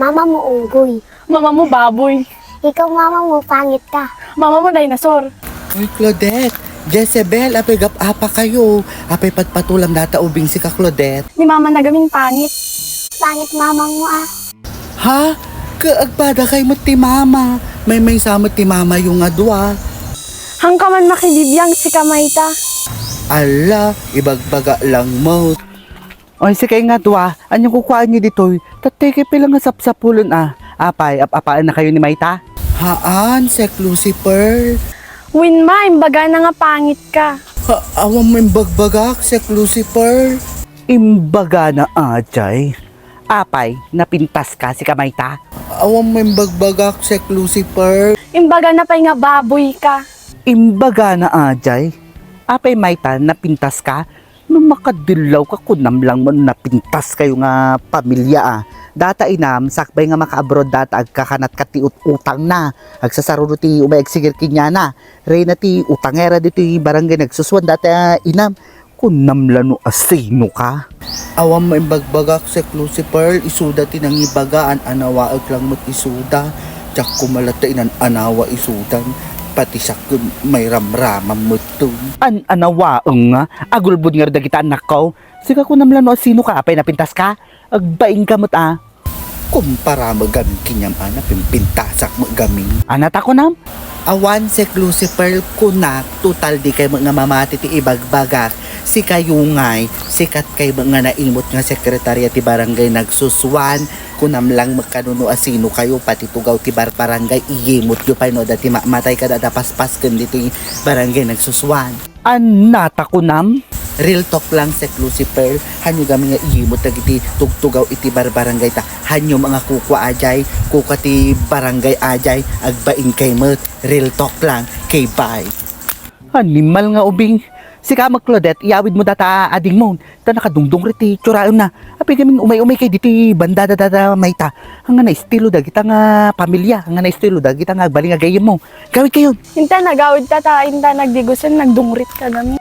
Mama mo unggoy. Mama mo baboy. Ikaw mama mo pangit ka. Mama mo dinosaur. Uy, Claudette, Jezebel, apay gap-apa kayo. Apay patpatulam nata ubing si ka, Claudette. Ni mama nagaming pangit. Pangit mama mo ah. Ha? Kaagpada kay mo ti mama. May samot ti mama yung adwa. Hangka man makibibiyang si Kamayta. Ala, ibagbaga lang mo. Oy, si kay nga dwa, anyong kukuhaan niyo dito? Tatay pilang nga sapsapulon ah. Apay, apaan na kayo ni Mayta? Haan, Sek Lucifer. Win ma, imbaga na nga pangit ka. Awang mo imbagbagak, Sek Lucifer. Imbaga na ajay. Apay, napintas ka si Kamayta. Awang mo imbagbagak, Sek Lucifer. Imbaga na pa'y nga baboy ka. Imbaga na ajay. Apay Mayta, napintas ka. Nung makadilaw ka, kunam lang mo napintas kayo nga pamilya ah. Data inam, sakbay nga maka-abroad data agkakanat ka ti utang na. Agsasaruro ti umaegsigir kinya na. Rey na ti utangera dito barangay nagsuswan data inam. Kunam lano asino ka. Awam mo imbagbagak sa Lucifer, isuda ti nang ibagaan, anawaag lang mo't isuda. Tsak kumalata inan anawa isudan. Pati sakun may ramramam mo to. Anawaang nga, agulbud nga rin kita anak ko. Sika ko namlan no, sino ka, apay napintas ka? Agbaing ka mo't ah. Kumpara mo gaming kinyam anak, pimpintasak mo gaming. Anat ako nam? Awan sek Lucifer kunak, total di kay mga mamati ti ibagbagak. Si kayo ngay, sikat kay mga naimot nga sekretarya ti barangay nagsuswan. Kunam lang magkanuno asino kayo, pati tugaw ti barangay, iyimot yu pa no, dati matay ka dada paspas kan dito yung barangay nagsuswan. Anata ko nam? Real talk lang sek Lucifer, hanyo kami nga iyimot na iti tugtugaw iti barangay ta. Hanyo mga kukwa ajay, kuka ti barangay ajay, agbain kay mat. Real talk lang, kay bye. Animal nga ubing. Sika mag Claudette, iawid mo data ading mo. Ta nakadungdong riti, tsuraon na. Api kaming umay-umay kay diti banda dada Mayta. Hanga na estilo da kita nga pamilya, hanga na estilo da kita nga bali nga gayem mo. Gawid kayo. Hinta nagawid ta ta, hinta nagdigusan, nagdungrit ka dami.